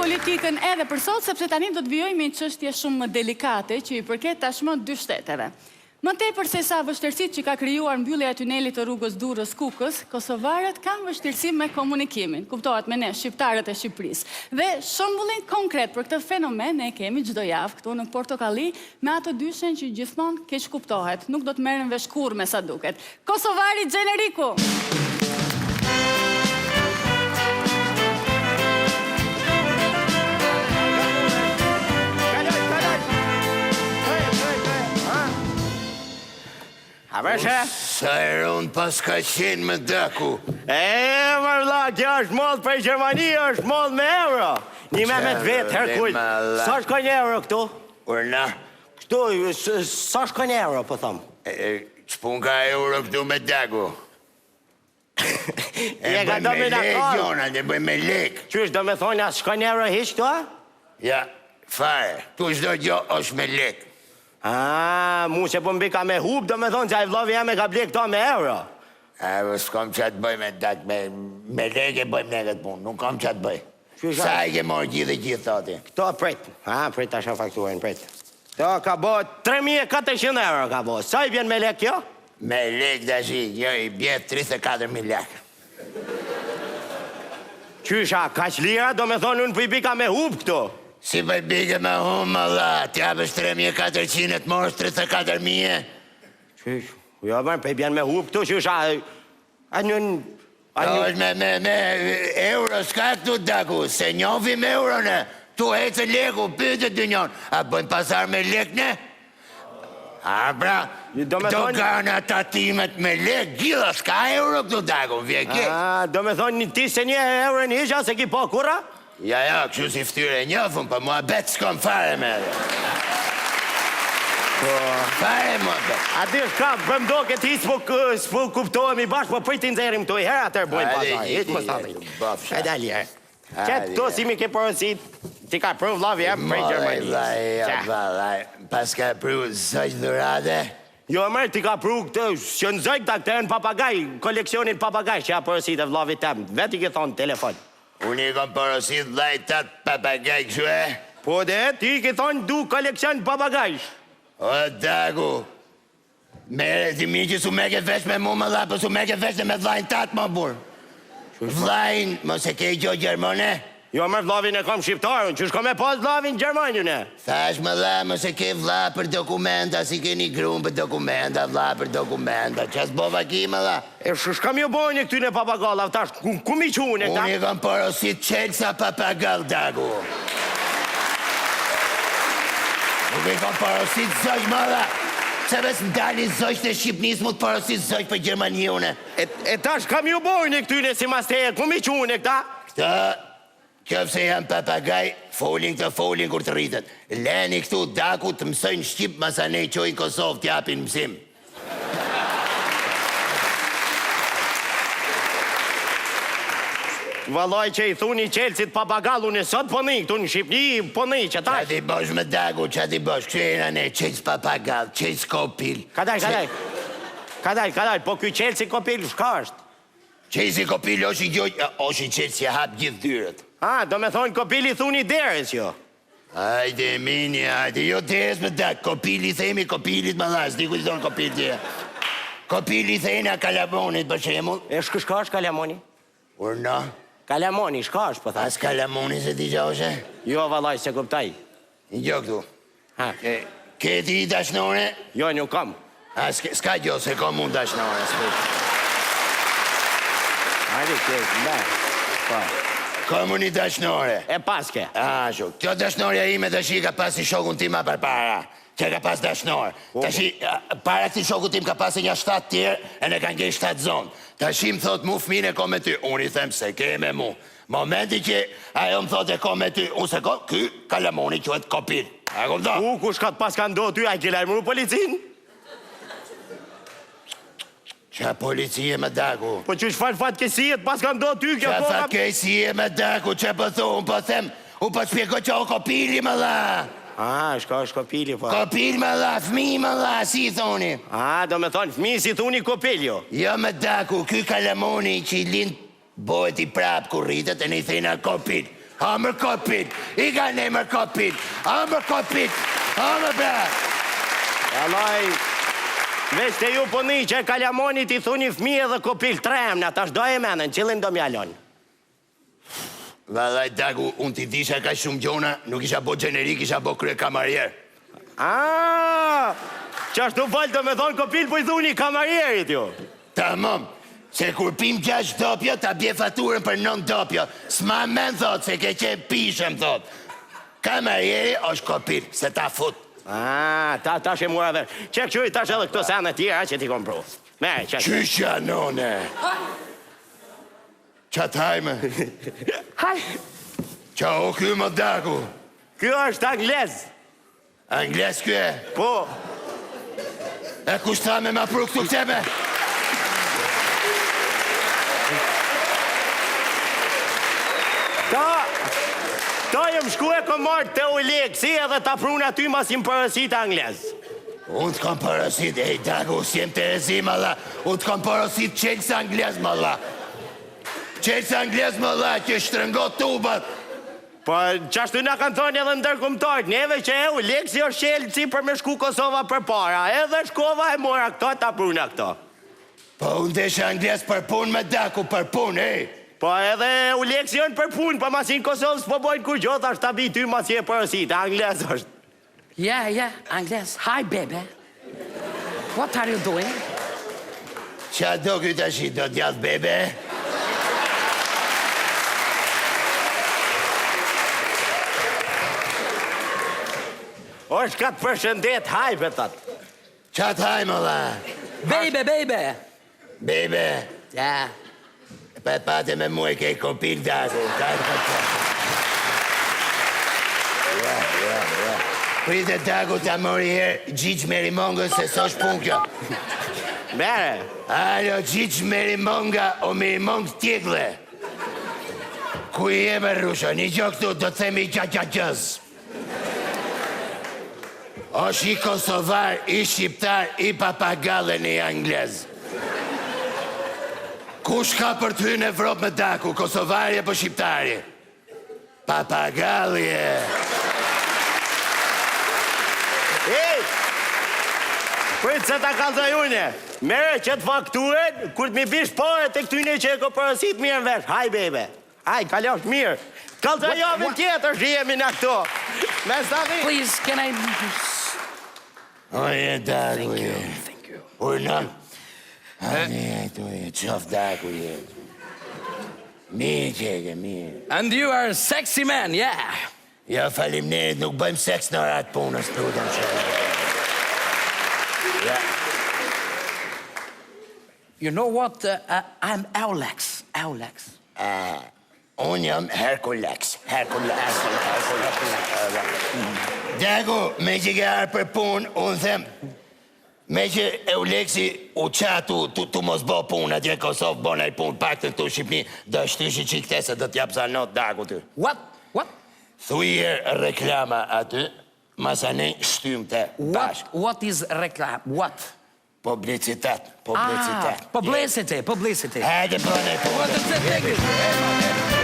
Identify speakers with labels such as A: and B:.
A: politikën edhe për sot, sepse tani do të vijojmë një çështje shumë më delikate që i përket tashmë dy shteteve. Më tepër se sa vështirësitë që ka krijuar mbyllja e tunelit të rrugës Durrës-Kukës, kosovarët kanë vështirësi me komunikimin, kuptohet me ne shqiptarët e Shqipërisë. Dhe shembullin konkret për këtë fenomen ne kemi çdo javë këtu në Portokalli me atë dyshen që gjithmonë keq kuptohet, nuk do të merren vesh kurrë me sa duket. Kosovari Gjeneriku.
B: A vëshe?
C: Sa herë unë pas ka qenë me daku.
B: Vërla, kjo është mollë për Gjermani, është mollë me euro. Një me të vetë, herkull. Sa shko një euro këtu?
C: Urna?
B: Këtu, sa shko një euro, po thëmë?
C: Qpun ka euro këtu me daku? E bëj me lek, Jona, e bëj me lek.
B: Qysh, do me thonë, as shko një euro hish këtu, a?
C: Ja, fare, tu çdo gjë është me lek.
B: Mu që pëmbi ka me hub, do me thonë që a i vlovi jam e ka blik këto me euro.
C: S'kam që të bëj me datë, me lek e bëjmë ne këtë punë, nuk kam që të bëj. Sa i ke morë gjithë thati?
B: Këto prit, prit ta shë fakturën, prit. Këto ka bo 3.400 euro ka bo, sa i vjen me lek kjo?
C: Me lek dhe shi, jo i bjetë 34.000 lek.
B: Qysha, ka qlira, do me thonë unë pëjbi ka me hub këto.
C: Si për bige me humë, Allah, t'jabës 3.400, të morës 34.000.
B: Qysh, jo bërë, për bjen me hub këtu, qysh,
C: Me euro s'ka këtu daku, se njofim euro në, tu hecë leku, pyte dy njonë, a bëjmë pasar me lek në? Bra, do kanë ata timet me lek, gjitha s'ka euro këtu daku, vje ke.
B: Do me thonë ti se një euro një isha, se ki po kura?
C: Ja, kështu si ftyre njofëm, për mua betë s'kom fare me dhe. Fare mua betë.
B: A di shka, bëmdo këtë i s'po kuptohem i bashkë, po pëjti nëzerim të i herë atër bojnë pasaj. Hitë më statë. E dalë herë. Qëtë to si mi ke porosit, ti ka prëv lavi e prej Gjermani.
C: Pas ka prëv zëjtë dhurate?
B: Jo, mërë, ti ka prëv këtë, që në zëjtë ta këtë e në papagaj, koleksionin papagaj që ja porosit e vlavit tem, veti ke thonë telefon.
C: Unë i kom porosit lajtat papagaj këshu e?
B: Po dhe, ti ke thonë du koleksion papagaj.
C: O, dagu, mere ti mi që su me ke vesh me mu më dha, për su me ke vesh me vlajnë tatë më burë. Vlajnë, mos e ke i gjo Gjermone?
B: Jo, mërë vlavin e kom shqiptarën, që shko me pas vlavin Gjermanjën e?
C: Thash më dha, mos e ke vla për dokumenta, si ke një grunë për dokumenta, vla për dokumenta, qas bova ki më dha?
B: E shkam jo bojnë e këtyne papagalla, tash, ku mi qune këta?
C: Unë i kom porosit qelsa papagall, dagu. Unë i kom porosit zoj më dha. Se ves më dali zojsh në Shqipnis mu të porosit zojsh për Gjermani une.
B: E tash, kam jo bojnë e këtyne si masteje, ku mi qune këta?
C: Këta, qëpse jam papagaj, folin këtë folin kur të rritet. Leni këtu daku të mësojnë Shqip, masa ne qojnë Kosovë t'japin mësim.
B: Valoj që i thuni qelësit papagallu në sot pëni, këtu në Shqipni pëni që tash.
C: Qa ti bosh me daku, qa ti bosh, kështë e në ne qelës papagall, qelës kopil.
B: Kadaj, po këj qelësi kopil, shka është?
C: Qelësi kopil është i gjoj, është i qelës që hapë gjithë dyrët.
B: Do me thonë kopili thuni deres jo.
C: Ajde, mini, ajde, jo deres me dak, kopili themi, kopilit më dhas, diku i thonë kopil tje. Kopili thejnë a Kalamonit, për shemull.
B: E shka është Kalamoni?
C: Urna?
B: Kalamoni, shka është, po tha?
C: As Kalamoni se ti gjoshe?
B: Jo, valaj, se kuptaj.
C: Një gjo këtu. Ke ti i dashnore?
B: Jo, nuk kam.
C: Ska gjo, se kom unë dashnore.
B: Hajde, ne.
C: Kom unë i dashnore.
B: E paske.
C: Shuk, kjo dashnorja ime të shi ka pas i shokun tim a për para. Që ka pas dashnor. Të shi, para këti shokun tim ka pas e një 7 tjerë, e ne kanë gej 7 zonë. Të shi më thot mu fmine ko me ty, unë i them se ke me mu. Momenti që ajo më thot e ko me ty, unë se ko, ky Kalamoni qëhet kopil. A kom do?
B: Kush ka të pas ka ndo ty, a i ke lajmëru policin?
C: Qa policie me daku?
B: Po që shfar fatkesijet pas ka ndo ty, kjo po...
C: Qa fatkesie me daku, që po thu, unë po them, unë po shpjeko që o kopili me dha.
B: Shka është kopili, po...
C: Kopil me dha, fmi me dha, si thoni.
B: Do me thonë, fmi si thuni kopiljo.
C: Jo me daku, ky Kalamoni që i lind bëhet i prap kur rritet e ne i thejna kopil. Amër kopit, I ka ne mër kopit, amër kopit, amër bre.
B: Alaj, veç të ju pëni që e Kalamonit I thuni fëmijë dhe kopil tremna, tash do e menën, qëllin do mjallon.
C: Valaj, Dagu, unë ti disha ka shumë gjona, nuk isha bo generik, isha bo krye kamarjer.
B: Që ashtu falë do me thonë kopil, po I thuni kamarjerit ju.
C: Tamam, se kur pim 6 dopjo, ta bje faturën për 9 dopjo. S'ma men thot, se ke qe pishëm thot. Kamarjeri është kopil, se ta fut.
B: Ta shë mura dhe. Qek që I tash edhe këto sene tjera që ti kom pru. Mere, qek.
C: Qysha, none. Qatë hajme.
B: Haj.
C: Qa o kjo më Dagu?
B: Kjo është anglez.
C: Angles kjo e?
B: Po.
C: E kush tha me ma pru këtu këteme?
B: Ta jem shku e kom marrë të u leksi edhe ta pruna ty mas im përësit anglez.
C: Unë të kom përësit, Dagu, si jem të rezi, malla. Unë të kom përësit qelës anglez, malla. Qelës anglez, malla, që shtrëngot tubat.
B: Po, qashtu nga kanë thonë edhe ndërkombëtarët, neve që e u leksi është qelësi për me shku Kosova për para, edhe shkova e mora këto, ta pruna këto.
C: Po, unë deshe anglez për pun me Daku, për pun,
B: Po edhe u leksion për punë, pa masin Kosovës po bojnë kur gjotë, ashtë ta bi ty masi e përësit, anglez është.
D: Yeah, Angles. Hi, baby. What are you doing?
C: Qa do këtë ashi, do t'jallë bebe?
B: është ka të përshëndet, haj, betat.
C: Qa t'haj, mëlla?
D: Baby.
C: Bebe,
D: Yeah.
C: pa pate me mu e kej kopil Daku. Prite Daku ta mori herë Gjigj Merimongës se s'osh pun kjo.
B: Mere.
C: Alo, Gjigj Merimonga o Merimong tjegle. Ku I jeme Rusho, një gjo këtu do të themi gjëz. Osh I Kosovar, I Shqiptar, I papagallën I anglez. Kush ka për ty në Evropë me Daku, Kosovari apo Shqiptari? Papagallje.
B: Pritë se ta kalzoj une, mere që të fakturen, kur të mi bish pare të këtyne që e ko përësit mirë në vesh. Haj, bebe. Haj, kalosh mirë. Kalzoj javën tjetër që jemi në këto. Me stani.
D: Please, can I...
C: Oje, Daku,
D: Thank you.
C: Urna. Qof Daku, Mirë qeke, mirë.
D: And you are a sexy man, yeah.
C: Ja, falimnerit, nuk bëjmë seks në ratë punës, prudëm që.
D: You know what? I'm Aulex.
C: Unë jam Herkulex. Daku, me që ke arë për punë, unë them, me që Euleksi u qatu tu mos bo punë, atje Kosovë bo nëj punë, pak të këtu Shqipni, do shtyshi që I këtese do t'jap sa not Daku ty.
D: What?
C: Thujer reklama aty, masane shtym të bashk.
D: What is reclam? What?
C: Publicitet.
D: Publicity.
C: Hajde, bëne punë.
D: What is it?